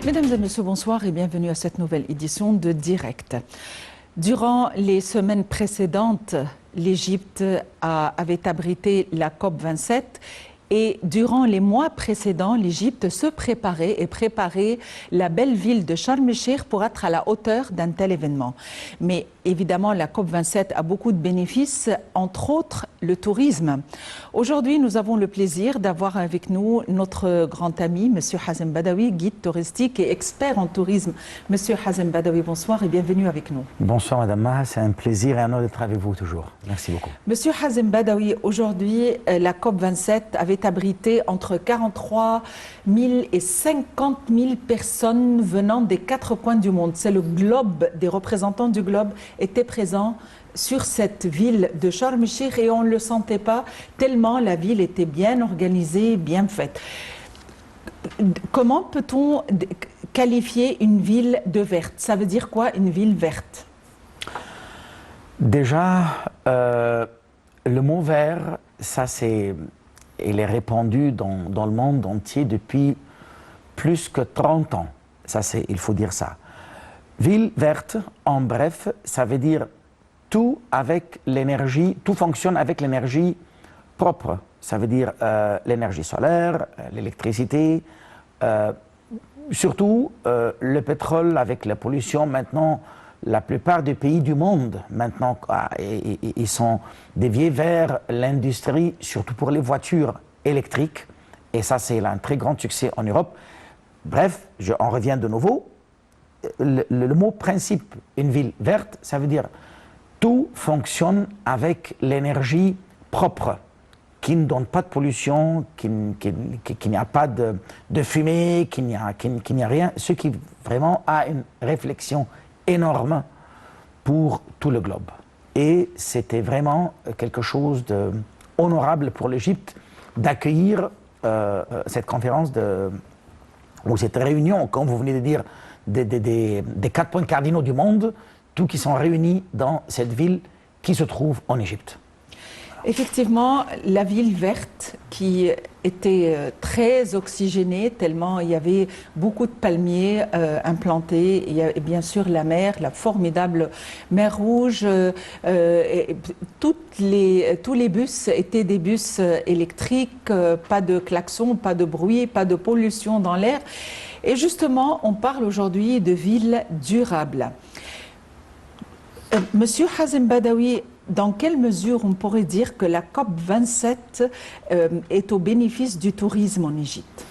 Mesdames et messieurs, bonsoir et bienvenue à cette nouvelle édition de Direct. Durant les semaines précédentes, l'Égypte avait abrité la COP27 et durant les mois précédents, l'Égypte se préparait la belle ville de Sharm el-Cheikh pour être à la hauteur d'un tel événement. Mais évidemment, la COP27 a beaucoup de bénéfices, entre autres le tourisme. Aujourd'hui, nous avons le plaisir d'avoir avec nous notre grand ami, M. Hazem Badawi, guide touristique et expert en tourisme. M. Hazem Badawi, bonsoir et bienvenue avec nous. Bonsoir Madame Maha, c'est un plaisir et un honneur d'être avec vous toujours. Merci beaucoup. M. Hazem Badawi, aujourd'hui, la COP27 avait abrité entre 43 000 et 50 000 personnes venant des 4 coins du monde. C'est le globe, des représentants du globe étaient présents sur cette ville de Sharm el-Cheikh et on ne le sentait pas tellement la ville était bien organisée, bien faite. Comment peut-on qualifier une ville de verte? Ça veut dire quoi une ville verte? Déjà, le mot vert, il est répandu dans le monde entier depuis plus que 30 ans. Il faut dire ça. Ville verte, en bref, ça veut dire tout avec l'énergie, tout fonctionne avec l'énergie propre. Ça veut dire l'énergie solaire, l'électricité, surtout le pétrole avec la pollution. Maintenant, la plupart des pays du monde, maintenant, ils sont déviés vers l'industrie, surtout pour les voitures électriques. Et ça, c'est un très grand succès en Europe. Bref, on revient de nouveau. Le mot principe, une ville verte, ça veut dire tout fonctionne avec l'énergie propre, qui ne donne pas de pollution, qu'il n'y a pas de fumée, qu'il n'y a rien, ce qui vraiment a une réflexion énorme pour tout le globe. Et c'était vraiment quelque chose d'honorable pour l'Égypte d'accueillir cette conférence ou cette réunion, comme vous venez de dire, des 4 points cardinaux du monde, tous qui sont réunis dans cette ville qui se trouve en Égypte. Effectivement, la ville verte qui était très oxygénée, tellement il y avait beaucoup de palmiers implantés. Il y a bien sûr la mer, la formidable mer Rouge. Tous les bus étaient des bus électriques, pas de klaxons, pas de bruit, pas de pollution dans l'air. Et justement, on parle aujourd'hui de ville durable. Monsieur Hazem Badawi, dans quelle mesure on pourrait dire que la COP27 est au bénéfice du tourisme en Égypte?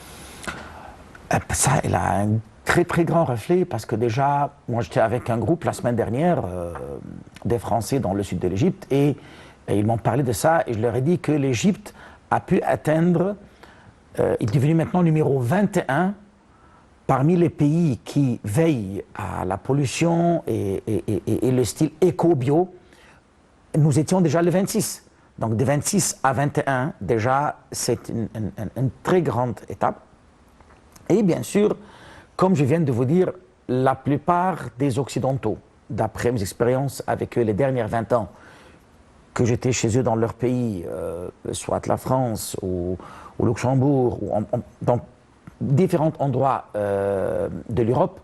Ça, il a un très très grand reflet parce que déjà, moi j'étais avec un groupe la semaine dernière des Français dans le sud de l'Égypte et ils m'ont parlé de ça et je leur ai dit que l'Égypte a pu atteindre, il est devenu maintenant numéro 21 parmi les pays qui veillent à la pollution et le style éco-bio. Nous étions déjà le 26. Donc de 26 à 21, déjà, c'est une très grande étape. Et bien sûr, comme je viens de vous dire, la plupart des Occidentaux, d'après mes expériences avec eux les dernières 20 ans, que j'étais chez eux dans leur pays, soit la France ou au Luxembourg, ou dans différents endroits de l'Europe,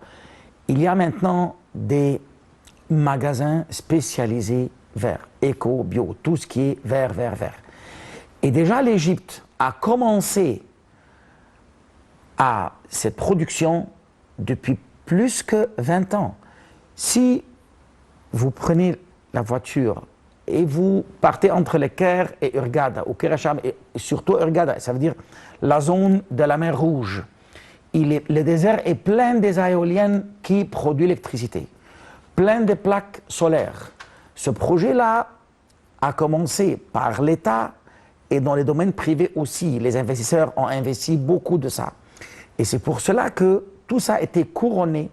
il y a maintenant des magasins spécialisés vert, éco, bio, tout ce qui est vert. Et déjà l'Égypte a commencé à cette production depuis plus que 20 ans. Si vous prenez la voiture et vous partez entre le Caire et Hurghada, ou Keracham et surtout Hurghada, ça veut dire la zone de la mer Rouge, le désert est plein des éoliennes qui produisent l'électricité, plein de plaques solaires. Ce projet-là a commencé par l'État et dans les domaines privés aussi. Les investisseurs ont investi beaucoup de ça. Et c'est pour cela que tout ça a été couronné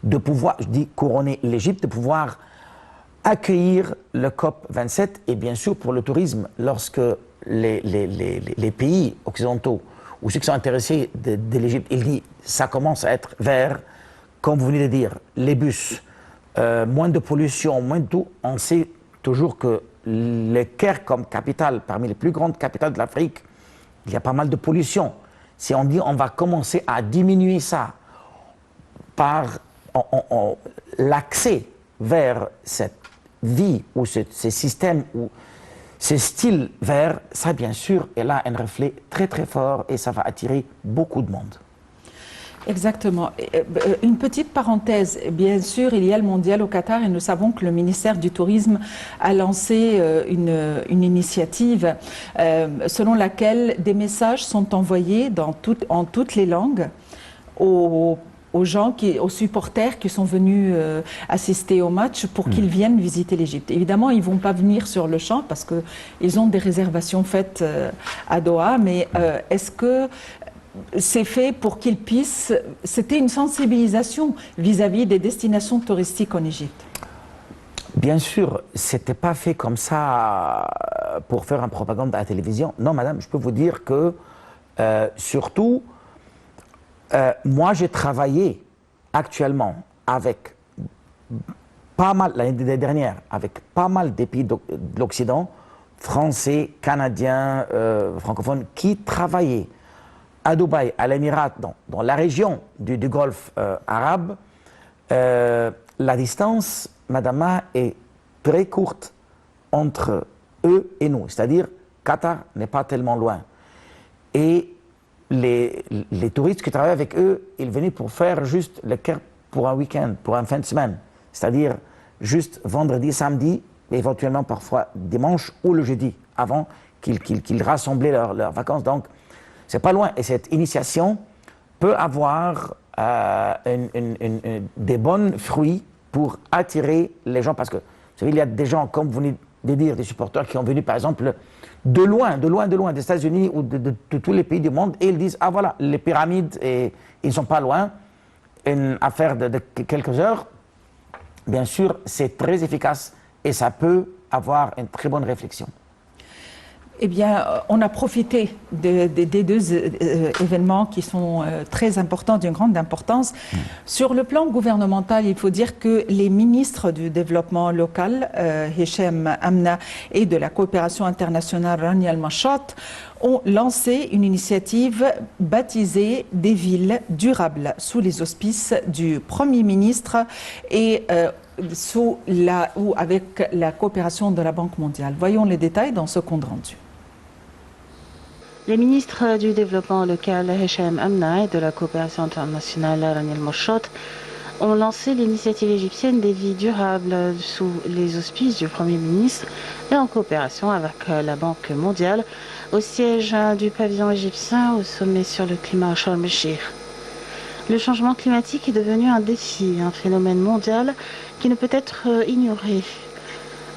de pouvoir, je dis couronner l'Égypte, de pouvoir accueillir le COP27 et bien sûr pour le tourisme, lorsque les pays occidentaux ou ceux qui sont intéressés de l'Égypte, ils disent ça commence à être vert, comme vous venez de dire, les bus, moins de pollution, moins de tout. On sait toujours que le Caire comme capitale, parmi les plus grandes capitales de l'Afrique, il y a pas mal de pollution. si on dit on va commencer à diminuer ça par l'accès vers cette vie ou ces systèmes ou ces styles verts, ça bien sûr est là un reflet très très fort et ça va attirer beaucoup de monde. Exactement. Une petite parenthèse, bien sûr, il y a le mondial au Qatar et nous savons que le ministère du Tourisme a lancé une initiative selon laquelle des messages sont envoyés en toutes les langues aux gens, aux supporters qui sont venus assister au match pour qu'ils viennent visiter l'Égypte. Évidemment, ils ne vont pas venir sur le champ parce qu'ils ont des réservations faites à Doha, mais est-ce que c'est fait pour qu'ils puissent... C'était une sensibilisation vis-à-vis des destinations touristiques en Égypte. Bien sûr, ce n'était pas fait comme ça pour faire une propagande à la télévision. Non, madame, je peux vous dire que, surtout, moi, j'ai travaillé actuellement avec pas mal, l'année dernière, avec pas mal des pays de l'Occident, français, canadiens, francophones, qui travaillaient à Dubaï, à l'Émirat, dans la région du Golfe arabe. La distance, madame, est très courte entre eux et nous. C'est-à-dire, Qatar n'est pas tellement loin. Et les touristes qui travaillent avec eux, ils venaient pour faire juste le Caire pour un week-end, pour un fin de semaine. C'est-à-dire juste vendredi, samedi, éventuellement parfois dimanche ou le jeudi, avant qu'ils rassemblaient leurs vacances. Donc, c'est pas loin. Et cette initiation peut avoir des bons fruits pour attirer les gens. Parce que, vous savez, il y a des gens, comme vous venez de dire, des supporters qui ont venu, par exemple, de loin, des États-Unis ou de tous les pays du monde, et ils disent, ah voilà, les pyramides, et ils ne sont pas loin. Une affaire de quelques heures, bien sûr, c'est très efficace et ça peut avoir une très bonne réflexion. Eh bien, on a profité des deux événements qui sont très importants, d'une grande importance. Sur le plan gouvernemental, il faut dire que les ministres du développement local, Hichem Amna, et de la coopération internationale, Rania Al-Mashot, ont lancé une initiative baptisée des villes durables sous les auspices du Premier ministre et avec la coopération de la Banque mondiale. Voyons les détails dans ce compte rendu. Les ministres du développement local, Hichem Amna, et de la coopération internationale, Rania Al-Mashot, ont lancé l'initiative égyptienne des villes durables sous les auspices du Premier ministre et en coopération avec la Banque mondiale au siège du pavillon égyptien au sommet sur le climat à Sharm el-Sheikh. Le changement climatique est devenu un défi, un phénomène mondial qui ne peut être ignoré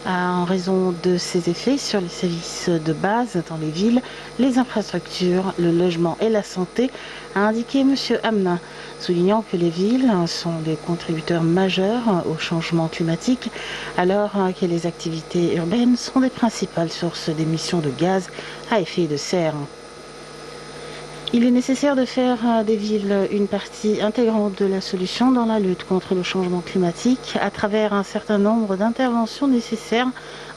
en raison de ses effets sur les services de base dans les villes, les infrastructures, le logement et la santé, a indiqué M. Amna, soulignant que les villes sont des contributeurs majeurs au changement climatique, alors que les activités urbaines sont des principales sources d'émissions de gaz à effet de serre. Il est nécessaire de faire des villes une partie intégrante de la solution dans la lutte contre le changement climatique à travers un certain nombre d'interventions nécessaires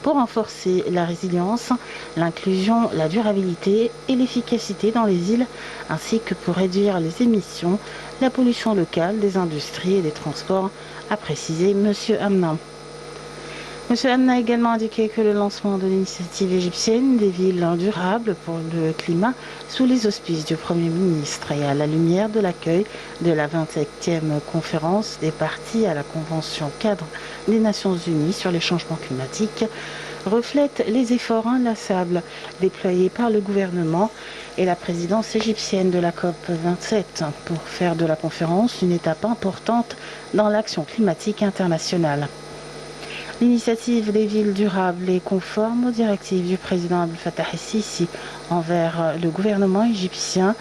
pour renforcer la résilience, l'inclusion, la durabilité et l'efficacité dans les îles, ainsi que pour réduire les émissions, la pollution locale des industries et des transports, a précisé M. Amna. M. Amna a également indiqué que le lancement de l'initiative égyptienne des villes durables pour le climat sous les auspices du Premier ministre et à la lumière de l'accueil de la 27e conférence des parties à la Convention cadre des Nations Unies sur les changements climatiques reflète les efforts inlassables déployés par le gouvernement et la présidence égyptienne de la COP27 pour faire de la conférence une étape importante dans l'action climatique internationale. L'initiative des villes durables est conforme aux directives du président Abdel Fattah el-Sisi envers le gouvernement égyptien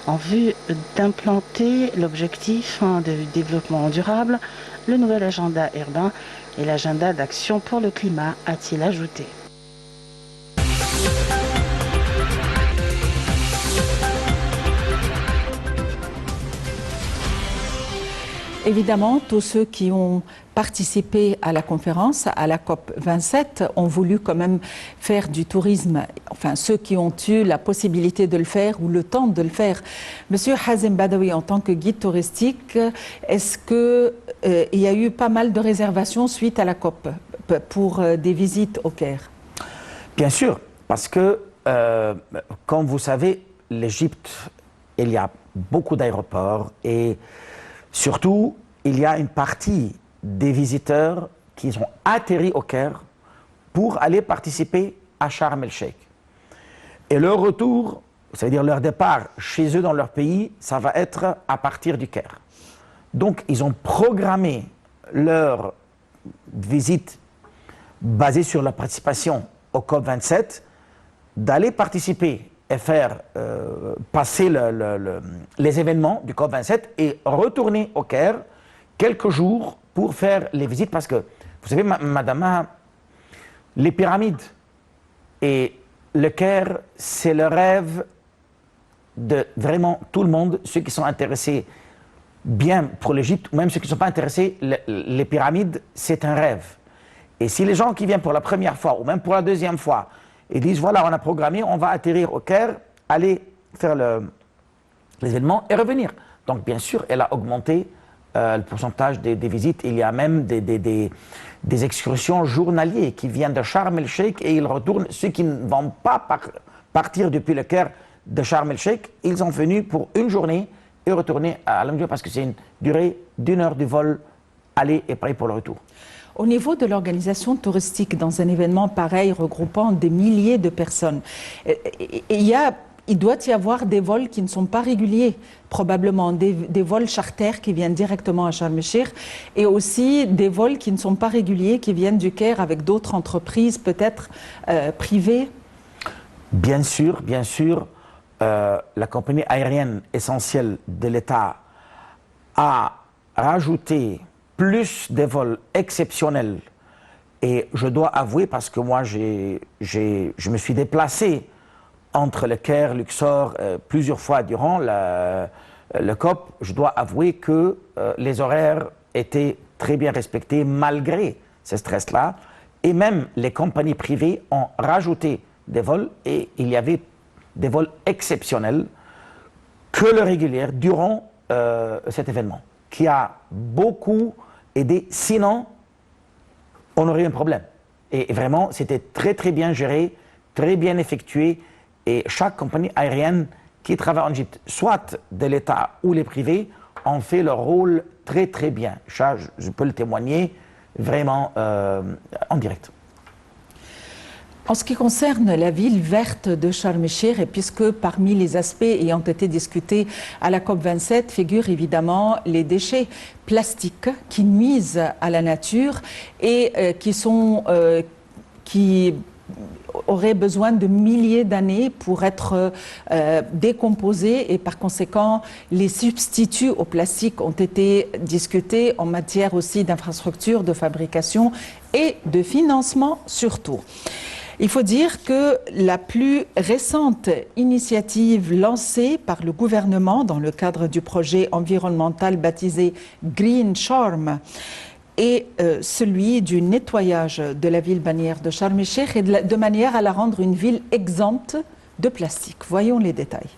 en vue d'implanter l'objectif de développement durable, le nouvel agenda urbain et l'agenda d'action pour le climat, a-t-il ajouté. Évidemment, tous ceux qui ont participé à la conférence, à la COP 27, ont voulu quand même faire du tourisme, enfin ceux qui ont eu la possibilité de le faire ou le temps de le faire. Monsieur Hazem Badawi, en tant que guide touristique, est-ce qu'il y a eu pas mal de réservations suite à la COP pour des visites au Caire? Bien sûr, parce que, comme vous savez, l'Égypte, il y a beaucoup d'aéroports et surtout, il y a une partie des visiteurs qui ont atterri au Caire pour aller participer à Sharm el-Sheikh. Et leur retour, c'est-à-dire leur départ chez eux dans leur pays, ça va être à partir du Caire. Donc, ils ont programmé leur visite basée sur la participation au COP27, d'aller participer et faire passer les événements du COP27 et retourner au Caire quelques jours pour faire les visites. Parce que, vous savez, madame, les pyramides et le Caire, c'est le rêve de vraiment tout le monde, ceux qui sont intéressés bien pour l'Égypte, ou même ceux qui ne sont pas intéressés, les pyramides, c'est un rêve. Et si les gens qui viennent pour la première fois, ou même pour la deuxième fois, ils disent, voilà, on a programmé, on va atterrir au Caire, aller faire l'événement et revenir. Donc, bien sûr, elle a augmenté le pourcentage des visites. Il y a même des excursions journalières qui viennent de Sharm el-Sheikh et ils retournent. Ceux qui ne vont pas partir depuis le Caire de Sharm el-Sheikh, ils sont venus pour une journée et retourner à Al-Mdiour parce que c'est une durée d'1 heure du vol aller et pareil pour le retour. Au niveau de l'organisation touristique, dans un événement pareil regroupant des milliers de personnes, il doit y avoir des vols qui ne sont pas réguliers, probablement des vols charters qui viennent directement à Sharm el-Sheikh et aussi des vols qui ne sont pas réguliers, qui viennent du Caire avec d'autres entreprises peut-être privées. Bien sûr, bien sûr. La compagnie aérienne essentielle de l'État a rajouté plus de vols exceptionnels. Et je dois avouer, parce que moi, je me suis déplacé entre le Caire, Luxor, plusieurs fois durant le COP, je dois avouer que les horaires étaient très bien respectés malgré ce stress-là. Et même les compagnies privées ont rajouté des vols et il y avait des vols exceptionnels que le régulier durant cet événement, qui a beaucoup aidé. Sinon, on aurait eu un problème. Et vraiment, c'était très très bien géré, très bien effectué. Et chaque compagnie aérienne qui travaille en Égypte, soit de l'État ou les privés, ont fait leur rôle très très bien. Ça, je peux le témoigner vraiment en direct. En ce qui concerne la ville verte de Sharm el-Sheikh, et puisque parmi les aspects ayant été discutés à la COP27 figurent évidemment les déchets plastiques qui nuisent à la nature et qui auraient besoin de milliers d'années pour être décomposés et par conséquent les substituts au plastique ont été discutés en matière aussi d'infrastructures, de fabrication et de financement surtout. Il faut dire que la plus récente initiative lancée par le gouvernement dans le cadre du projet environnemental baptisé Green Sharm est celui du nettoyage de la ville bannière de Sharm el-Sheikh et de manière à la rendre une ville exempte de plastique. Voyons les détails.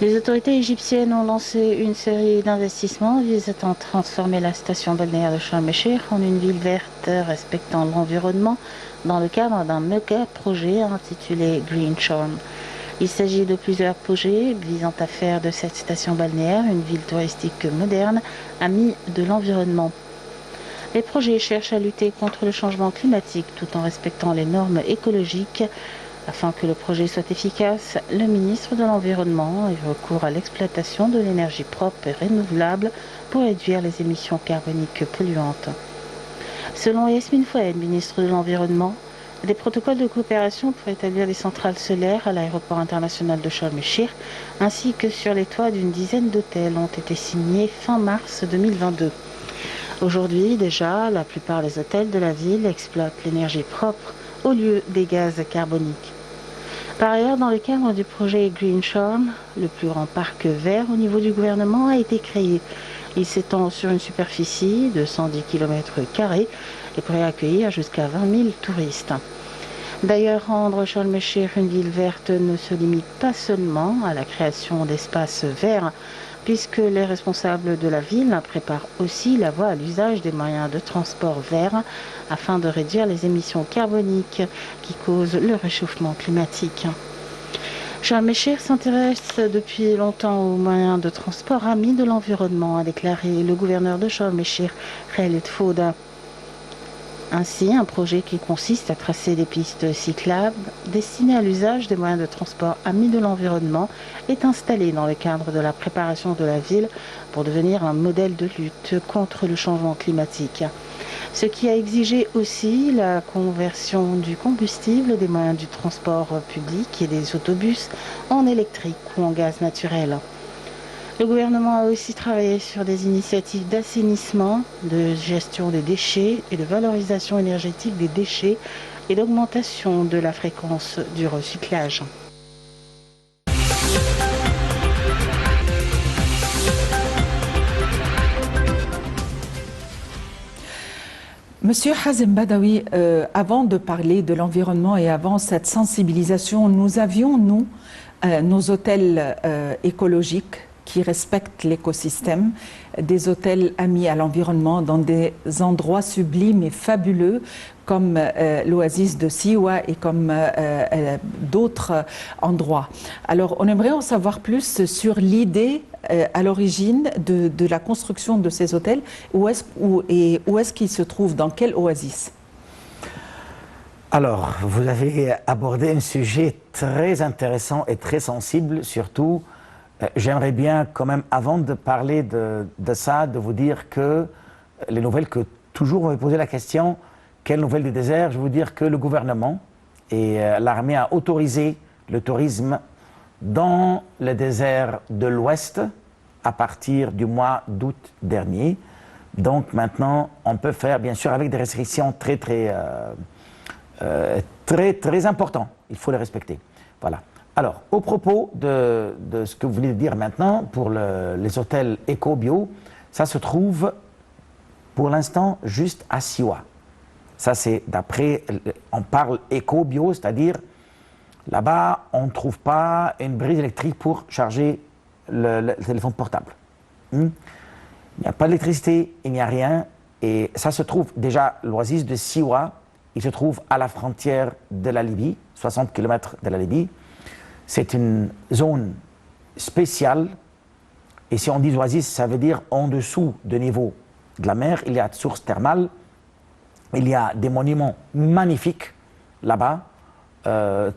Les autorités égyptiennes ont lancé une série d'investissements visant à transformer la station balnéaire de Sharm el-Sheikh en une ville verte respectant l'environnement dans le cadre d'un méga projet intitulé Green Sharm. Il s'agit de plusieurs projets visant à faire de cette station balnéaire une ville touristique moderne, amie de l'environnement. Les projets cherchent à lutter contre le changement climatique tout en respectant les normes écologiques. Afin que le projet soit efficace, le ministre de l'Environnement a eu recours à l'exploitation de l'énergie propre et renouvelable pour réduire les émissions carboniques polluantes. Selon Yasmine Fouad, ministre de l'Environnement, des protocoles de coopération pour établir des centrales solaires à l'aéroport international de Sharm el-Sheikh ainsi que sur les toits d'une dizaine d'hôtels ont été signés fin mars 2022. Aujourd'hui, déjà, la plupart des hôtels de la ville exploitent l'énergie propre au lieu des gaz carboniques. Par ailleurs, dans le cadre du projet Green Sharm, le plus grand parc vert au niveau du gouvernement a été créé. Il s'étend sur une superficie de 110 km² et pourrait accueillir jusqu'à 20 000 touristes. D'ailleurs, rendre Sharm el-Sheikh une ville verte ne se limite pas seulement à la création d'espaces verts, puisque les responsables de la ville préparent aussi la voie à l'usage des moyens de transport verts afin de réduire les émissions carboniques qui causent le réchauffement climatique. Sharm el-Sheikh s'intéresse depuis longtemps aux moyens de transport amis de l'environnement, a déclaré le gouverneur de Sharm el-Sheikh, Khaled Fouda. Ainsi, un projet qui consiste à tracer des pistes cyclables destinées à l'usage des moyens de transport amis de l'environnement est installé dans le cadre de la préparation de la ville pour devenir un modèle de lutte contre le changement climatique. Ce qui a exigé aussi la conversion du combustible des moyens du transport public et des autobus en électrique ou en gaz naturel. Le gouvernement a aussi travaillé sur des initiatives d'assainissement, de gestion des déchets et de valorisation énergétique des déchets et d'augmentation de la fréquence du recyclage. Monsieur Hazem Badawi, avant de parler de l'environnement et avant cette sensibilisation, nous avions, nos hôtels écologiques qui respectent l'écosystème, des hôtels amis à l'environnement dans des endroits sublimes et fabuleux comme l'oasis de Siwa et comme d'autres endroits. Alors, on aimerait en savoir plus sur l'idée à l'origine de la construction de ces hôtels. Où est-ce qu'ils se trouvent? Dans quelle oasis? Alors, vous avez abordé un sujet très intéressant et très sensible, surtout. J'aimerais bien quand même, avant de parler de ça, de vous dire que les nouvelles que toujours on me posait la question, quelles nouvelles du désert? Je veux vous dire que le gouvernement et l'armée a autorisé le tourisme dans le désert de l'Ouest à partir du mois d'août dernier. Donc maintenant, on peut faire, bien sûr, avec des restrictions très importantes. Il faut les respecter. Voilà. Alors, au propos de ce que vous voulez dire maintenant pour les hôtels éco-bio, ça se trouve pour l'instant juste à Siwa. Ça, c'est d'après, on parle éco-bio, c'est-à-dire là-bas, on ne trouve pas une prise électrique pour charger le téléphone portable. Il n'y a pas d'électricité, il n'y a rien. Et ça se trouve, déjà, l'oasis de Siwa, il se trouve à la frontière de la Libye, 60 km de la Libye. C'est une zone spéciale, et si on dit oasis, ça veut dire en dessous du niveau de la mer. Il y a des sources thermales, il y a des monuments magnifiques là-bas,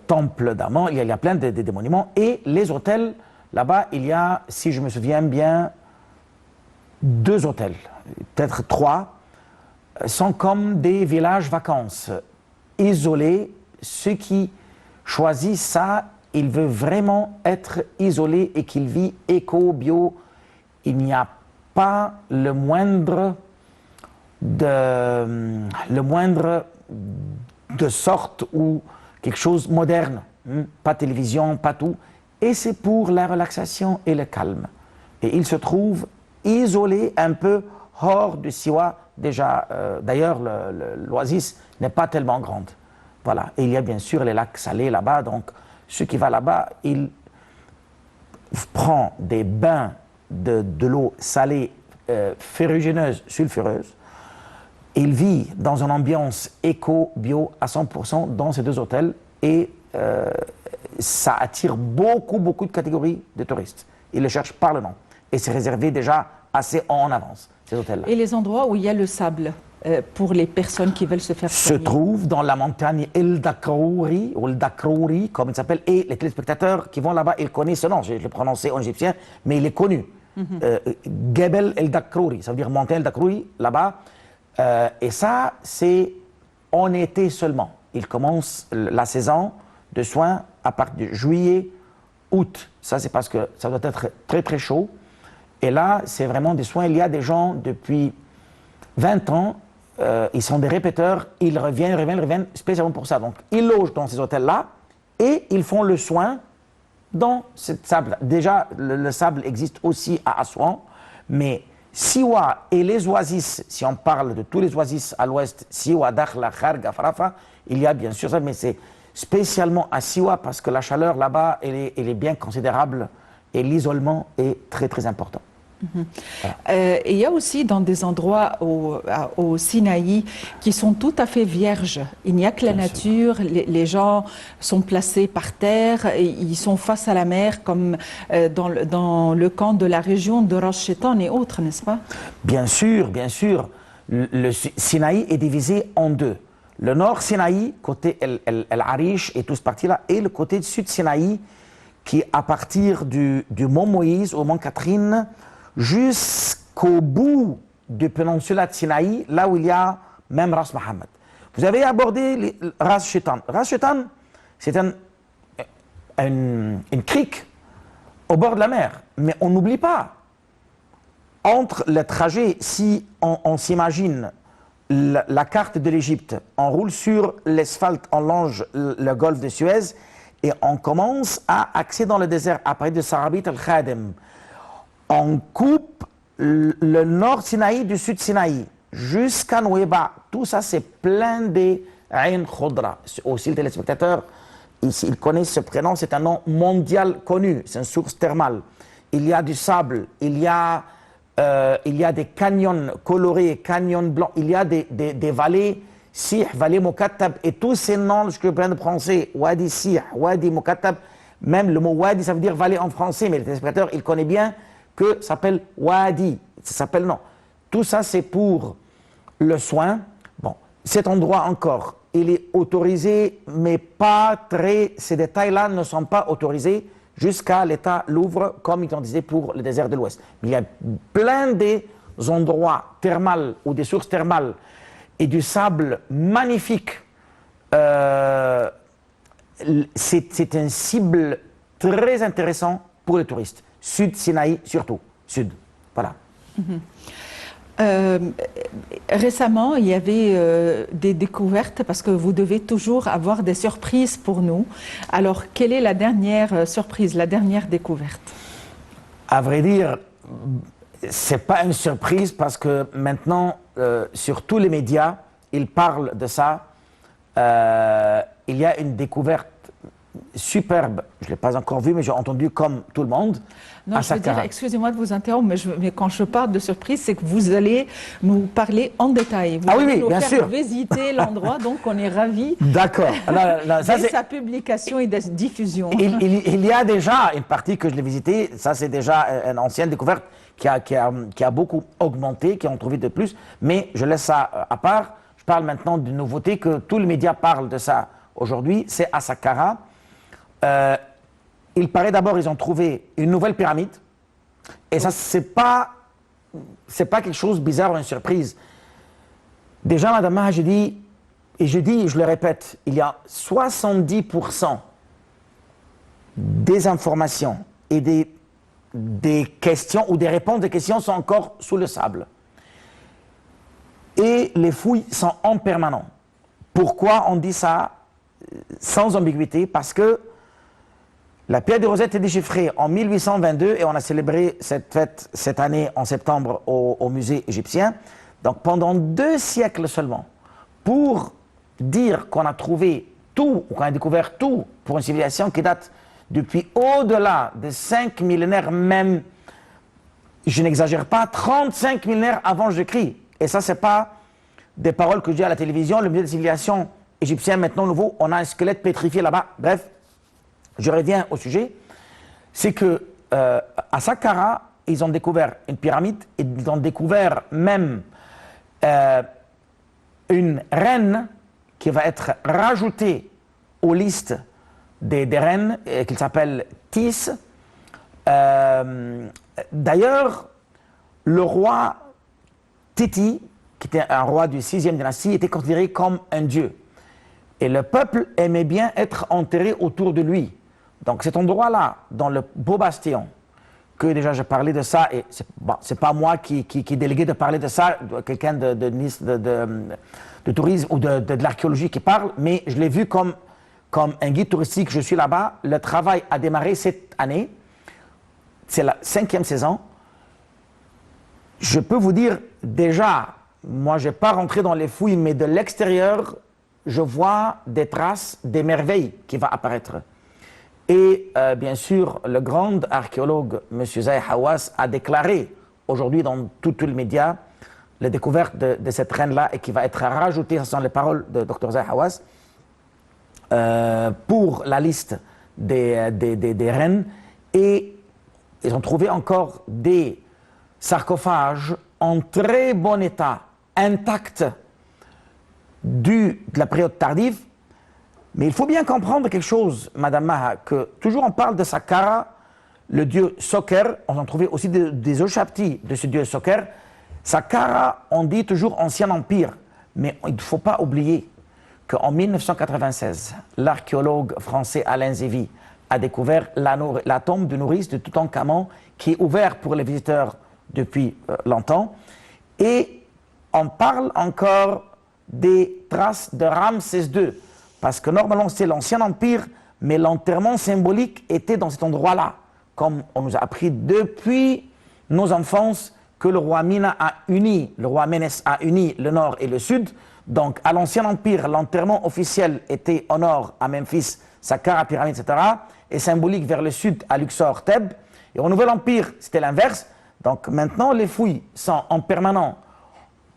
temples d'Amon, il y a plein de monuments, et les hôtels, là-bas, il y a, si je me souviens bien, 2 hôtels, peut-être 3, sont comme des villages vacances, isolés. Ceux qui choisissent ça, il veut vraiment être isolé et qu'il vit éco-bio. Il n'y a pas le moindre de sorte ou quelque chose moderne. Pas de télévision, pas tout. Et c'est pour la relaxation et le calme. Et il se trouve isolé un peu hors de Siwa. Déjà, d'ailleurs, l'oasis n'est pas tellement grande. Voilà. Et il y a bien sûr les lacs salés là-bas. Donc, ceux qui vont là-bas, il prend des bains de l'eau salée, ferrugineuse, sulfureuse. Il vit dans une ambiance éco-bio à 100% dans ces 2 hôtels et ça attire beaucoup de catégories de touristes. Ils le cherchent par le nom et c'est réservé déjà assez en avance, ces hôtels-là. Et les endroits où il y a le sable pour les personnes qui veulent se faire soigner? Se trouve dans la montagne El Dakrouri, ou El Dakrouri, comme il s'appelle, et les téléspectateurs qui vont là-bas, ils connaissent ce nom, je l'ai prononcé en égyptien, mais il est connu. Gebel El Dakrouri, ça veut dire montagne El Dakrouri, là-bas. Et ça, c'est en été seulement. Il commence la saison de soins à partir de juillet, août. Ça, c'est parce que ça doit être très chaud. Et là, c'est vraiment des soins. Il y a des gens depuis 20 ans, ils sont des répéteurs, ils reviennent spécialement pour ça. Donc, ils logent dans ces hôtels-là et ils font le soin dans ce sable. Déjà, le sable existe aussi à Assouan, mais Siwa et les oasis, si on parle de tous les oasis à l'ouest, Siwa, Dakhla, Kharga, Farafa, il y a bien sûr ça, mais c'est spécialement à Siwa parce que la chaleur là-bas, elle est bien considérable et l'isolement est très très important. Il y a aussi dans des endroits au Sinaï qui sont tout à fait vierges. Il n'y a que la nature, les gens sont placés par terre, et ils sont face à la mer comme dans le camp de la région de Ras Shaitan et autres, n'est-ce pas? Bien sûr, bien sûr. Le Sinaï est divisé en deux. Le nord Sinaï, côté El Arish et tout ce parti-là, et le côté sud Sinaï, qui à partir du mont Moïse au mont Catherine, jusqu'au bout de péninsule de Sinaï, là où il y a même Ras Mohammed. Vous avez abordé Ras Shaitan. Ras Shaitan, c'est une crique au bord de la mer. Mais on n'oublie pas, entre les trajets, si on s'imagine la carte de l'Égypte, on roule sur l'asphalte, on longe le golfe de Suez et on commence à accéder dans le désert à partir de Sarabit al-Khadem. On coupe le nord Sinaï du sud Sinaï jusqu'à Nouéba. Tout ça, c'est plein de Ain Khudra. Aussi, les téléspectateurs, ils connaissent ce prénom, c'est un nom mondial connu, c'est une source thermale. Il y a du sable, il y a des canyons colorés, canyons blancs, il y a des vallées, Sih, vallée Mokattab, et tous ces noms que je viens de prononcer, Wadi Sih, Wadi Mokattab, même le mot Wadi, ça veut dire vallée en français, mais les téléspectateurs, ils connaissent bien que ça s'appelle Wadi, ça s'appelle non. Tout ça, c'est pour le soin. Bon, cet endroit encore, il est autorisé, mais pas très. Ces détails-là ne sont pas autorisés jusqu'à l'État Louvre, comme ils ont disait pour le désert de l'Ouest. Il y a plein d'endroits thermaux ou des sources thermales et du sable magnifique. C'est une cible très intéressante pour les touristes. Sud Sinaï surtout, sud. Voilà. Récemment, il y avait des découvertes parce que vous devez toujours avoir des surprises pour nous. Alors, quelle est la dernière surprise, la dernière découverte? À vrai dire, c'est pas une surprise parce que maintenant, sur tous les médias, ils parlent de ça. Il y a une découverte superbe, je ne l'ai pas encore vu, mais j'ai entendu comme tout le monde. Non, je veux dire, excusez-moi de vous interrompre, mais quand je parle de surprise, c'est que vous allez nous parler en détail. Vous allez nous bien faire sûr. Visiter l'endroit, donc on est ravis. D'accord. De sa publication et de sa diffusion. Il y a déjà une partie que je l'ai visitée, ça c'est déjà une ancienne découverte qui a beaucoup augmenté, qui ont trouvé de plus, mais je laisse ça à part. Je parle maintenant d'une nouveauté que tous les médias parlent de ça aujourd'hui, c'est à Saqqara. Il paraît d'abord ils ont trouvé une nouvelle pyramide et ça c'est pas quelque chose de bizarre ou une surprise. Déjà Madame Maha, je le répète, il y a 70% des informations et des questions ou des réponses des questions sont encore sous le sable. Et les fouilles sont en permanence. Pourquoi on dit ça sans ambiguïté? Parce que la pierre de Rosette est déchiffrée en 1822 et on a célébré cette fête cette année en septembre au musée égyptien. Donc pendant 2 siècles seulement, pour dire qu'on a trouvé tout ou qu'on a découvert tout pour une civilisation qui date depuis au-delà de 5 millénaires même, je n'exagère pas, 35 millénaires avant Jésus-Christ. Et ça, ce n'est pas des paroles que je dis à la télévision. Le musée de civilisation égyptien, maintenant nouveau, on a un squelette pétrifié là-bas. Bref, je reviens au sujet. C'est que à Saqqara, ils ont découvert une pyramide et ils ont découvert même une reine qui va être rajoutée aux listes des reines, qui s'appelle Tis. D'ailleurs, le roi Titi, qui était un roi du 6e dynastie, était considéré comme un dieu. Et le peuple aimait bien être enterré autour de lui. Donc cet endroit-là, dans le beau bastion, que déjà j'ai parlé de ça, et c'est pas moi qui est délégué de parler de ça, quelqu'un de tourisme ou de l'archéologie qui parle, mais je l'ai vu comme un guide touristique, je suis là-bas. Le travail a démarré cette année, c'est la 5e saison. je peux vous dire déjà, moi je n'ai pas rentré dans les fouilles, mais de l'extérieur, je vois des traces, des merveilles qui vont apparaître. Et bien sûr, le grand archéologue, M. Zahi Hawass, a déclaré aujourd'hui dans tous les médias la découverte de cette reine-là et qui va être rajoutée, ce sont les paroles de Dr Zahi Hawass, pour la liste des reines. Et ils ont trouvé encore des sarcophages en très bon état, intacts, de la période tardive. Mais il faut bien comprendre quelque chose, Madame Maha, que toujours on parle de Saqqara, le dieu Soker, on en trouvait aussi des Oshapti de ce dieu Soker. Saqqara, on dit toujours Ancien Empire, mais il ne faut pas oublier qu'en 1996, l'archéologue français Alain Zévy a découvert la tombe de nourrice de Toutankhamon, qui est ouverte pour les visiteurs depuis longtemps. Et on parle encore des traces de Ramsès II, parce que normalement c'est l'Ancien Empire, mais l'enterrement symbolique était dans cet endroit-là, comme on nous a appris depuis nos enfances que le roi Mina a uni, le roi Ménès a uni le nord et le sud. Donc à l'Ancien Empire, l'enterrement officiel était au nord à Memphis, Saqqara, pyramide, etc., et symbolique vers le sud à Luxor, Thèbes. Et au Nouvel Empire, c'était l'inverse. Donc maintenant, les fouilles sont en permanent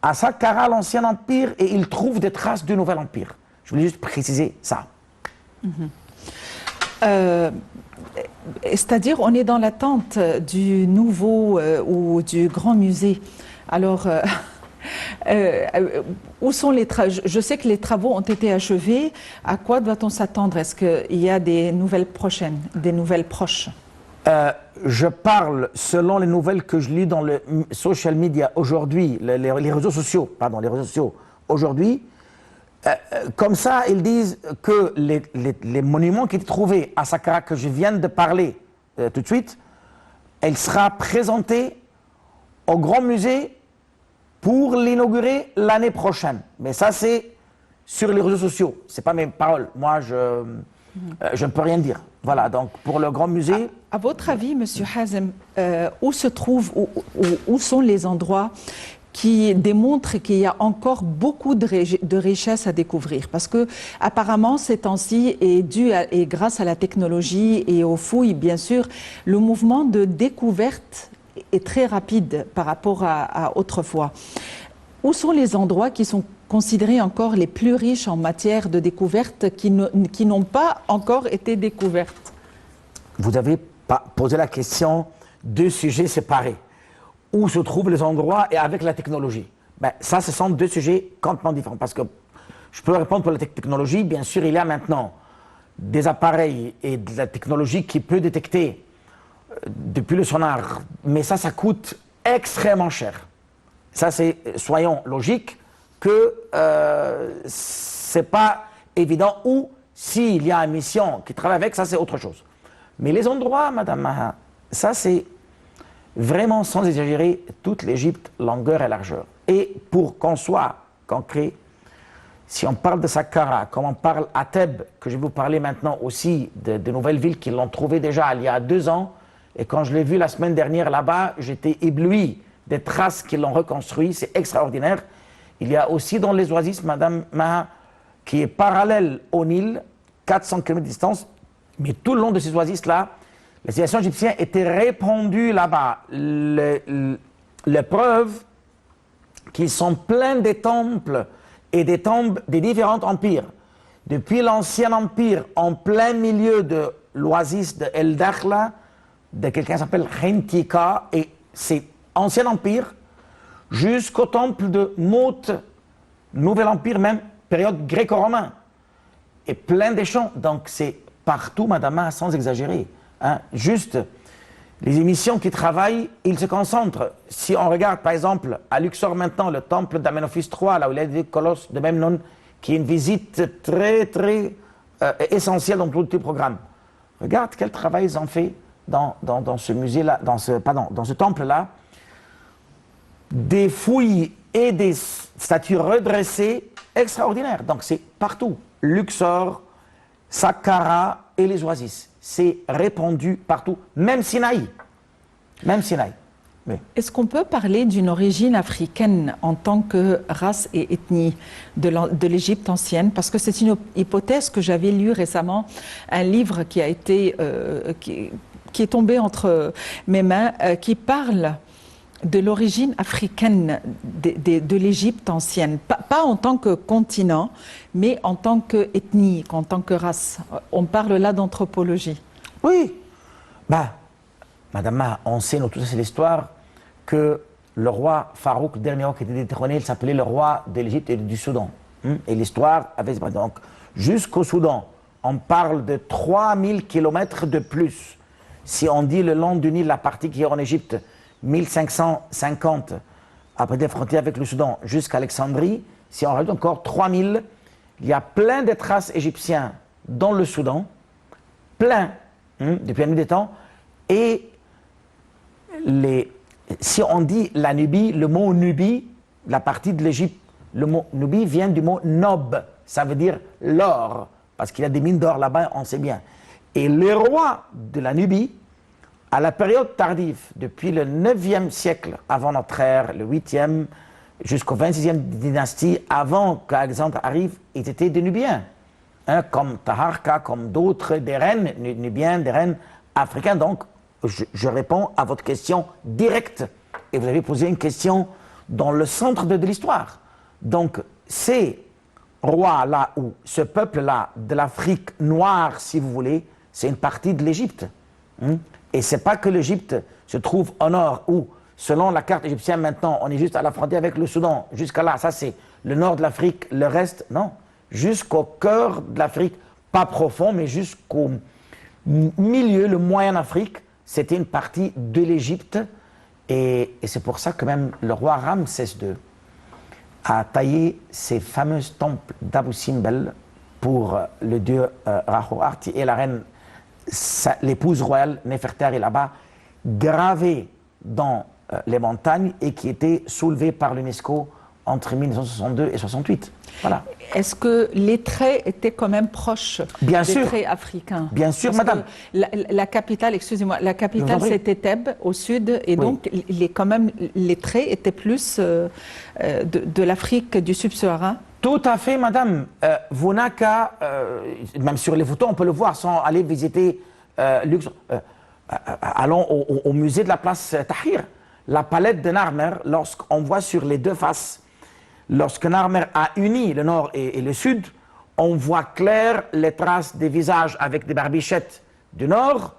à Saqqara, l'Ancien Empire, et ils trouvent des traces du Nouvel Empire. Je voulais juste préciser ça. C'est-à-dire, on est dans l'attente du nouveau ou du grand musée. Alors, où sont les travaux? Je sais que les travaux ont été achevés. À quoi doit-on s'attendre? Est-ce qu'il y a des nouvelles prochaines, des nouvelles proches? Je parle selon les nouvelles que je lis dans le social media aujourd'hui, les réseaux sociaux, aujourd'hui. Comme ça, ils disent que les monuments qui étaient trouvés à Saqqara, que je viens de parler tout de suite, elle sera présentée au Grand Musée pour l'inaugurer l'année prochaine. Mais ça, c'est sur les réseaux sociaux. Ce n'est pas mes paroles. Moi, je ne peux rien dire. Voilà, donc pour le Grand Musée... À votre avis, M. Hazem, où sont les endroits qui démontrent qu'il y a encore beaucoup de richesses à découvrir? Parce que apparemment, ces temps-ci, et grâce à la technologie et aux fouilles, bien sûr, le mouvement de découverte est très rapide par rapport à autrefois. Où sont les endroits qui sont considérés encore les plus riches en matière de découverte qui n'ont pas encore été découvertes? Vous avez posé la question, deux sujets séparés. Où se trouvent les endroits et avec la technologie? Ça, ce sont deux sujets complètement différents. Parce que je peux répondre pour la technologie. Bien sûr, il y a maintenant des appareils et de la technologie qui peut détecter depuis le sonar. Mais ça coûte extrêmement cher. Ça, c'est, soyons logiques, que c'est pas évident. Ou s'il y a une mission qui travaille avec, ça, c'est autre chose. Mais les endroits, Madame Maha, ça, c'est vraiment, sans exagérer, toute l'Égypte, longueur et largeur. Et pour qu'on soit concret, si on parle de Saqqara, comme on parle à Thèbes, que je vais vous parler maintenant aussi de nouvelles villes qui l'ont trouvé déjà il y a 2 ans, et quand je l'ai vu la semaine dernière là-bas, j'étais ébloui des traces qui l'ont reconstruit, c'est extraordinaire. Il y a aussi dans les Oasis, Madame Maha, qui est parallèle au Nil, 400 km de distance, mais tout le long de ces oasis-là, la civilisation égyptienne était répandue là-bas. Les preuves qu'ils sont pleins des temples et des tombes des différents empires. Depuis l'Ancien Empire, en plein milieu de l'oasis de El Dakhla, de quelqu'un qui s'appelle Khentika, et c'est Ancien Empire, jusqu'au temple de Mout, Nouvel Empire, même période gréco-romaine. Et plein d'échanges. Donc c'est partout, Madame, sans exagérer. Hein, juste, les émissions qui travaillent, ils se concentrent. Si on regarde, par exemple, à Luxor maintenant, le temple d'Amenophis III, là où il y a des colosses de même nom, qui est une visite très, très essentielle dans tout le programme. Regarde quel travail ils ont fait dans ce musée-là, dans ce temple-là. Des fouilles et des statues redressées extraordinaires. Donc c'est partout. Luxor, Saqqara et les oasis. C'est répandu partout, même Sinaï. Même Sinaï. Oui. Est-ce qu'on peut parler d'une origine africaine en tant que race et ethnie de l'Égypte ancienne? Parce que c'est une hypothèse que j'avais lue récemment, un livre qui a été, qui est tombé entre mes mains, qui parle de l'origine africaine de l'Égypte ancienne. Pas en tant que continent, mais en tant qu'ethnie, en tant que race. On parle là d'anthropologie. Oui. Bah, Madame Ma, on sait, nous tous, c'est l'histoire que le roi Farouk, dernier roi qui était détrôné, il s'appelait le roi de l'Égypte et du Soudan. Et l'histoire avait... Donc, jusqu'au Soudan, on parle de 3000 kilomètres de plus. Si on dit le long du Nil, la partie qui est en Égypte, 1550, après des frontières avec le Soudan, jusqu'à Alexandrie, si on rajoute encore 3000, il y a plein de traces égyptiennes dans le Soudan, plein, depuis la nuit des temps, et si on dit la Nubie, le mot Nubie, la partie de l'Égypte, le mot Nubie vient du mot Nob, ça veut dire l'or, parce qu'il y a des mines d'or là-bas, on sait bien. Et les rois de la Nubie, à la période tardive, depuis le 9e siècle avant notre ère, le 8e, jusqu'au 26e dynastie, avant qu'Alexandre arrive, ils étaient des Nubiens, comme Taharka, comme d'autres, des reines nubiennes, des reines africaines. Donc, je réponds à votre question directe. Et vous avez posé une question dans le centre de l'histoire. Donc, ces rois-là, ou ce peuple-là, de l'Afrique noire, si vous voulez, c'est une partie de l'Égypte. Et ce n'est pas que l'Égypte se trouve au nord, où, selon la carte égyptienne maintenant, on est juste à la frontière avec le Soudan. Jusqu'à là, ça c'est le nord de l'Afrique, le reste, non. Jusqu'au cœur de l'Afrique, pas profond, mais jusqu'au milieu, le Moyen-Afrique, c'était une partie de l'Égypte. Et c'est pour ça que même le roi Ramsès II a taillé ces fameux temples d'Abu Simbel pour le dieu Ra-Hoarti et la reine, l'épouse royale Néfertari là-bas, gravée dans les montagnes et qui était soulevée par l'UNESCO entre 1962 et 68. Voilà. Est-ce que les traits étaient quand même proches Bien des sûr. traits africains? Bien sûr, Parce madame. que la capitale, excusez-moi, la capitale c'était Thèbes au sud, et donc quand même les traits étaient plus de l'Afrique du subsahara. Tout à fait, madame. Vous n'avez qu'à, même sur les photos, on peut le voir sans aller visiter allons au musée de la place Tahrir. La palette de Narmer, lorsqu'on voit sur les deux faces, lorsque Narmer a uni le nord et le sud, on voit clair les traces des visages avec des barbichettes du nord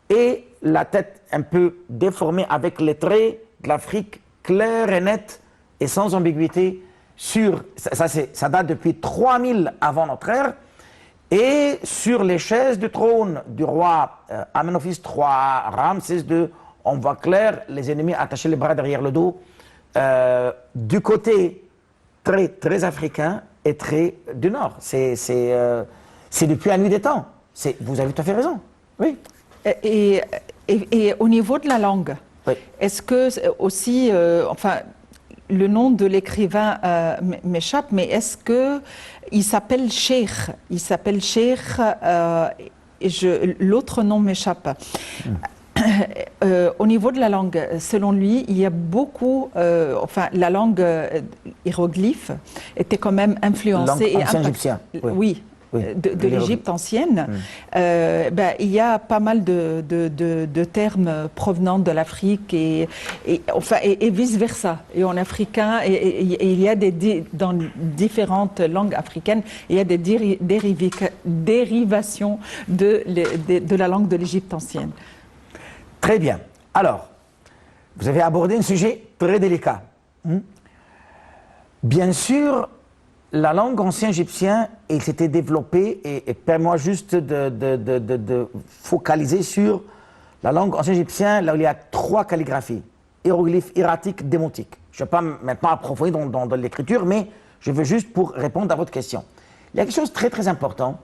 et la tête un peu déformée avec les traits de l'Afrique claire et nette et sans ambiguïté. Ça date depuis 3000 avant notre ère, et sur les chaises du trône du roi Amenophis III, Ramsès II, on voit clair les ennemis attachés les bras derrière le dos, du côté très africain et très du nord. C'est depuis la nuit des temps. Vous avez tout à fait raison. Oui. Et au niveau de la langue, oui. Est-ce que aussi, enfin, le nom de l'écrivain m'échappe, mais est-ce qu'il s'appelle Cheikh? Il s'appelle Cheikh, l'autre nom m'échappe. Au niveau de la langue, selon lui, il y a beaucoup, enfin, la langue hiéroglyphe était quand même influencée. Langue ancien égyptien. Oui. De l'Égypte ancienne, il y a pas mal de termes provenant de l'Afrique et vice-versa. Et en africain, et il y a dans différentes langues africaines, il y a des dérivations de la langue de l'Égypte ancienne. Très bien. Alors, vous avez abordé un sujet très délicat. Bien sûr, la langue ancien égyptien, il s'était développée, et permets-moi juste de focaliser sur la langue ancien égyptien, là où il y a 3 calligraphies, hiéroglyphes, hiératiques, démotiques. Je ne vais pas maintenant approfondir dans l'écriture, mais je veux juste pour répondre à votre question. Il y a quelque chose de très important.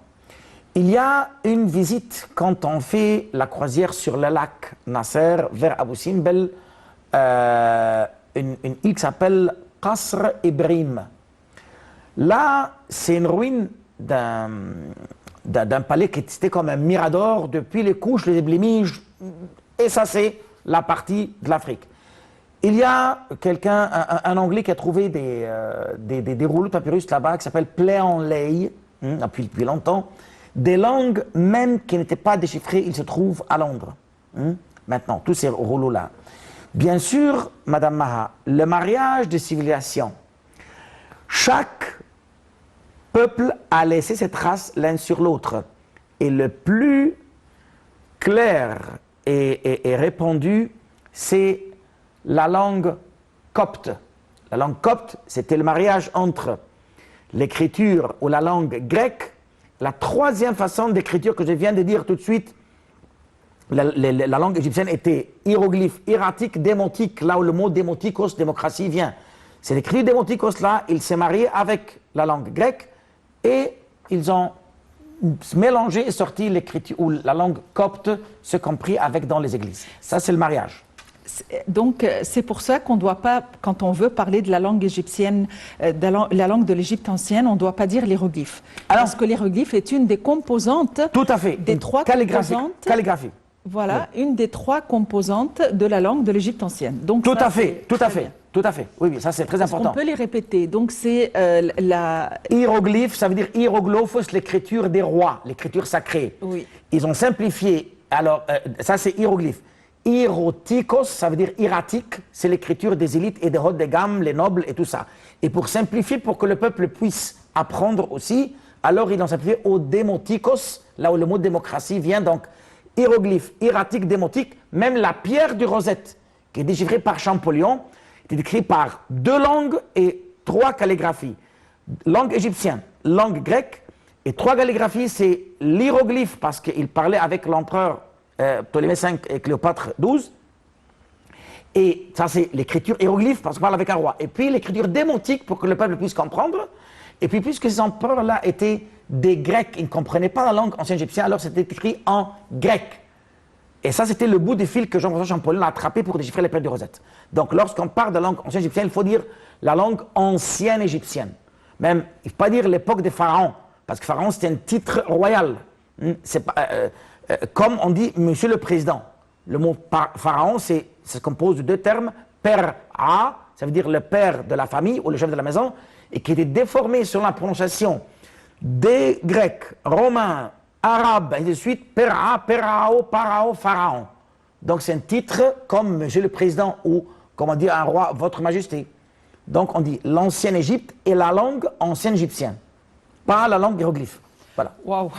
Il y a une visite quand on fait la croisière sur le lac Nasser vers Abu Simbel, une île qui s'appelle Qasr Ibrahim. Là, c'est une ruine d'un palais qui était comme un mirador depuis les couches, les éblémiges, et ça c'est la partie de l'Afrique. Il y a quelqu'un, un Anglais qui a trouvé des rouleaux de papyrus là-bas qui s'appelle Play en Lay, depuis longtemps. Des langues même qui n'étaient pas déchiffrées, ils se trouvent à Londres. Maintenant, tous ces rouleaux-là. Bien sûr, Madame Maha, le mariage des civilisations. Chaque peuple a laissé ses traces l'un sur l'autre. Et le plus clair et répandu, c'est la langue copte. La langue copte, c'était le mariage entre l'écriture ou la langue grecque. La troisième façon d'écriture que je viens de dire tout de suite, la langue égyptienne était hiéroglyphe, hiératique, démotique, là où le mot démotikos, démocratie, vient. C'est l'écriture démotikos là, il s'est marié avec la langue grecque et ils ont mélangé et sorti l'écriture, ou la langue copte, se compris avec dans les églises. Ça, c'est le mariage. Donc, c'est pour ça qu'on ne doit pas, quand on veut parler de la langue égyptienne, la langue de l'Égypte ancienne, on ne doit pas dire l'hiéroglyphe. Parce que l'hiéroglyphe est une des composantes. Tout à fait. Des trois composantes. Calligraphie. Voilà, oui. Une des trois composantes de la langue de l'Égypte ancienne. Donc, tout à fait, tout à fait. Tout à fait. Oui, oui, ça c'est très important. On peut les répéter. Donc, c'est la. Hiéroglyphe, ça veut dire hiéroglophos, l'écriture des rois, l'écriture sacrée. Oui. Ils ont simplifié. Alors, ça c'est hiéroglyphe. Hierotikos, ça veut dire hiératique, c'est l'écriture des élites et des hautes de gamme, les nobles et tout ça. Et pour simplifier, pour que le peuple puisse apprendre aussi, alors ils l'ont simplifié au démotikos, là où le mot démocratie vient. Donc, hiéroglyphe, hiératique, démotique, même la pierre du Rosette, qui est déchiffrée par Champollion, est écrite par 2 langues et 3 calligraphies. Langue égyptienne, langue grecque, et 3 calligraphies, c'est l'hiéroglyphe, parce qu'il parlait avec l'empereur Ptolémée V et Cléopâtre XII. Et ça, c'est l'écriture hiéroglyphe, parce qu'on parle avec un roi. Et puis l'écriture démotique, pour que le peuple puisse comprendre. Et puis, puisque ces empereurs-là étaient des Grecs, ils ne comprenaient pas la langue ancienne égyptienne, alors c'était écrit en grec. Et ça, c'était le bout du fil que Jean-François Champollion a attrapé pour déchiffrer les pierres de Rosette. Donc, lorsqu'on parle de la langue ancienne égyptienne, il faut dire la langue ancienne égyptienne. Même, il ne faut pas dire l'époque des pharaons, parce que pharaon, c'était un titre royal. C'est pas, comme on dit Monsieur le Président. Le mot pharaon, ça se compose de 2 termes. Père A, ça veut dire le père de la famille ou le chef de la maison, et qui était déformé selon la prononciation des Grecs, Romains, Arabes, et de suite, Pera, Perao, Parao, Pharaon. Donc c'est un titre comme Monsieur le Président ou, comme on dit à un roi, Votre Majesté. Donc on dit l'ancienne Égypte et la langue ancienne égyptienne, pas la langue hiéroglyphe. Voilà. Waouh.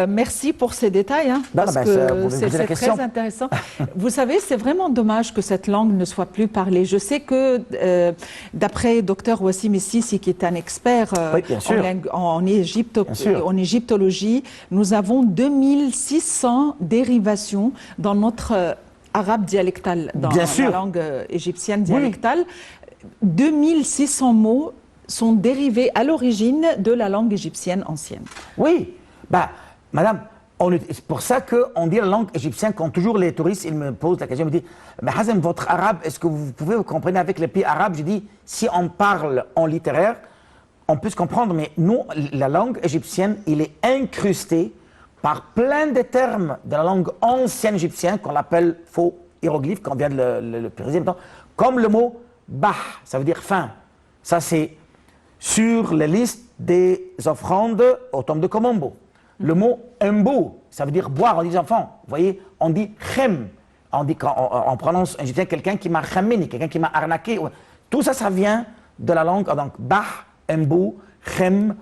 Merci pour ces détails, hein, parce que c'est très intéressant. Vous savez, c'est vraiment dommage que cette langue ne soit plus parlée. Je sais que, d'après Dr Wassim Essissi, qui est un expert en égyptologie, nous avons 2600 dérivations dans notre arabe dialectal, dans la langue égyptienne dialectale. Oui. 2600 mots sont dérivés à l'origine de la langue égyptienne ancienne. Oui, madame, c'est pour ça qu'on dit la langue égyptienne, quand toujours les touristes ils me posent la question, ils me disent « Mais Hazem, votre arabe, est-ce que vous pouvez vous comprendre avec les pays arabes ?» Je dis « Si on parle en littéraire, on peut se comprendre, mais nous, la langue égyptienne, il est incrusté par plein de termes de la langue ancienne égyptienne, qu'on appelle faux hiéroglyphes, qu'on vient de le périser maintenant, comme le mot « bah », ça veut dire « fin ». Ça, c'est sur les listes des offrandes au tombe de Komombo. Le mot embo, ça veut dire boire, on dit enfants. Vous voyez, on dit chem. On dit quand on prononce en égyptien quelqu'un qui m'a chamini, quelqu'un qui m'a arnaqué. Tout ça, ça vient de la langue. Donc, bah, embo, chem,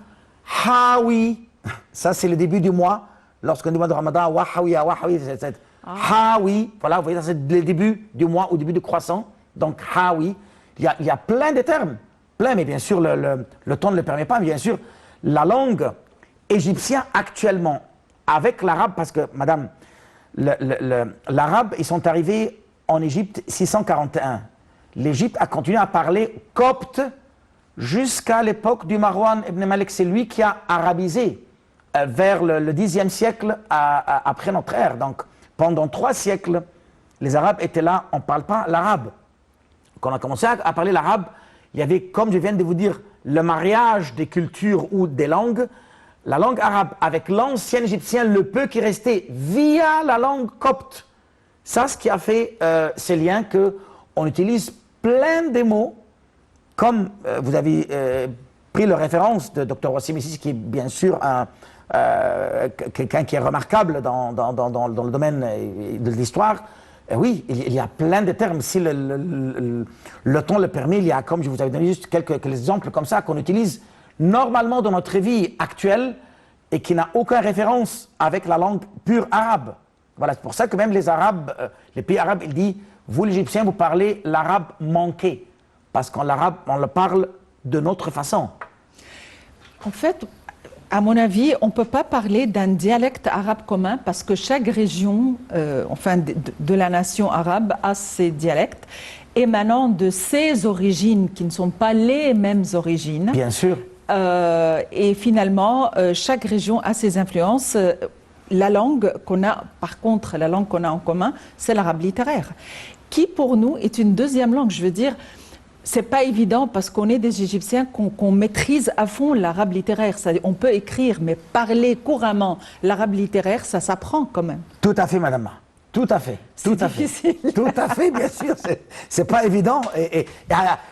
hawi. Ça, c'est le début du mois. Lorsqu'on dit mois de Ramadan, wahawi, wahawi, c'est hawi. Voilà, vous voyez, ça, c'est le début du mois ou début du croissant. Donc, hawi. Il y a plein de termes. Mais bien sûr, le temps ne le permet pas. Mais bien sûr, la langue égyptienne actuellement, avec l'arabe, parce que, madame, l'arabe, ils sont arrivés en Égypte 641. L'Égypte a continué à parler copte jusqu'à l'époque du Marwan ibn Malik. C'est lui qui a arabisé vers le Xe siècle après notre ère. Donc, pendant 3 siècles, les Arabes étaient là, on ne parle pas l'arabe. Quand on a commencé à parler l'arabe, il y avait, comme je viens de vous dire, le mariage des cultures ou des langues. La langue arabe avec l'ancien égyptien, le peu qui restait via la langue copte, Ça, ce qui a fait ces liens, qu'on utilise plein de mots, comme vous avez pris la référence de Dr. Wassim ici, qui est bien sûr quelqu'un qui est remarquable dans le domaine de l'histoire. Oui, il y a plein de termes. Si le temps le permet, il y a, comme je vous avais donné juste quelques exemples comme ça, qu'on utilise normalement dans notre vie actuelle et qui n'a aucune référence avec la langue pure arabe. Voilà, c'est pour ça que même les Arabes, les pays arabes, ils disent, vous l'Égyptien, vous parlez l'arabe manqué, parce qu'en arabe, on le parle de notre façon. En fait, à mon avis, on ne peut pas parler d'un dialecte arabe commun parce que chaque région, de la nation arabe a ses dialectes émanant de ses origines qui ne sont pas les mêmes origines. Bien sûr. Et finalement, chaque région a ses influences. La langue qu'on a, par contre, la langue qu'on a en commun, c'est l'arabe littéraire, qui pour nous est une deuxième langue. Je veux dire, c'est pas évident parce qu'on est des Égyptiens qu'on maîtrise à fond l'arabe littéraire. On peut écrire, mais parler couramment l'arabe littéraire, ça s'apprend quand même. Tout à fait, madame. Tout à fait. Tout à fait. Tout à fait, bien sûr. C'est pas évident. Et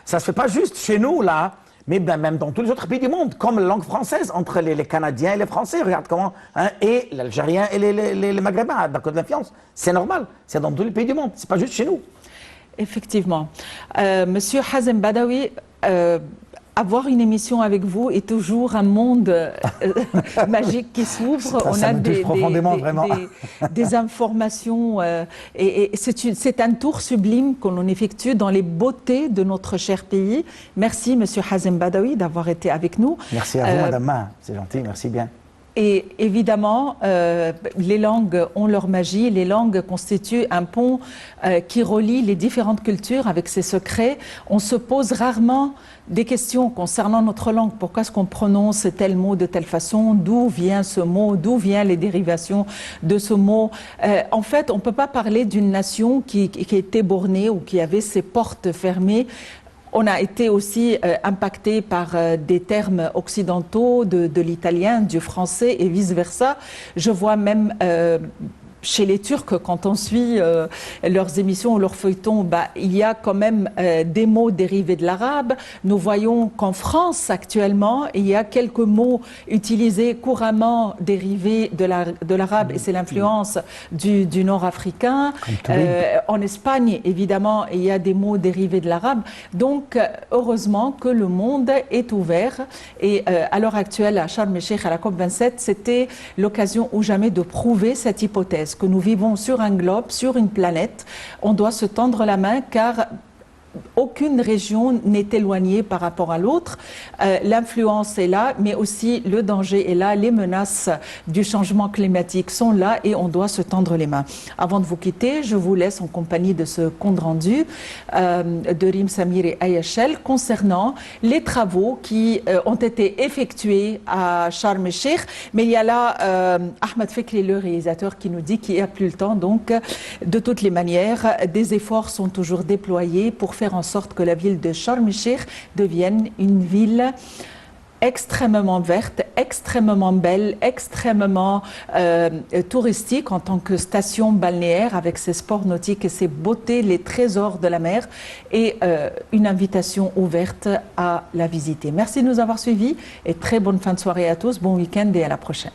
ça se fait pas juste chez nous, là. Mais même dans tous les autres pays du monde, comme la langue française, entre les Canadiens et les Français, regarde comment, hein, et l'Algérien et les Maghrébins, d'accord de l'influence. C'est normal, c'est dans tous les pays du monde, c'est pas juste chez nous. Effectivement. Monsieur Hazem Badawi, avoir une émission avec vous est toujours un monde magique qui s'ouvre. On a des informations et c'est un tour sublime qu'on effectue dans les beautés de notre cher pays. Merci, Monsieur Hazem Badawi, d'avoir été avec nous. Merci à vous, Madame Ma. C'est gentil, merci bien. Et évidemment, les langues ont leur magie. Les langues constituent un pont qui relie les différentes cultures avec ses secrets. On se pose rarement des questions concernant notre langue. Pourquoi est-ce qu'on prononce tel mot de telle façon? D'où vient ce mot? D'où viennent les dérivations de ce mot? En fait, on ne peut pas parler d'une nation qui était bornée ou qui avait ses portes fermées. On a été aussi impacté par des termes occidentaux, de l'italien, du français et vice-versa. Je vois même chez les Turcs, quand on suit leurs émissions ou leurs feuilletons, il y a quand même des mots dérivés de l'arabe. Nous voyons qu'en France, actuellement, il y a quelques mots utilisés couramment dérivés de l'arabe, et c'est l'influence du nord-africain. En Espagne, évidemment, il y a des mots dérivés de l'arabe. Donc, heureusement que le monde est ouvert. Et à l'heure actuelle, à Sharm el-Sheikh, à la COP27, c'était l'occasion ou jamais de prouver cette hypothèse, que nous vivons sur un globe, sur une planète. On doit se tendre la main car aucune région n'est éloignée par rapport à l'autre. L'influence est là, mais aussi le danger est là. Les menaces du changement climatique sont là et on doit se tendre les mains. Avant de vous quitter, je vous laisse en compagnie de ce compte rendu de Rim Samir et Ayachel concernant les travaux qui ont été effectués à Sharm el-Sheikh. Mais il y a là Ahmed Fikri, le réalisateur, qui nous dit qu'il n'y a plus le temps. Donc, de toutes les manières, des efforts sont toujours déployés pour faire en sorte que la ville de Sharm el-Sheikh devienne une ville extrêmement verte, extrêmement belle, extrêmement touristique en tant que station balnéaire avec ses sports nautiques et ses beautés, les trésors de la mer, et une invitation ouverte à la visiter. Merci de nous avoir suivis et très bonne fin de soirée à tous, bon week-end et à la prochaine.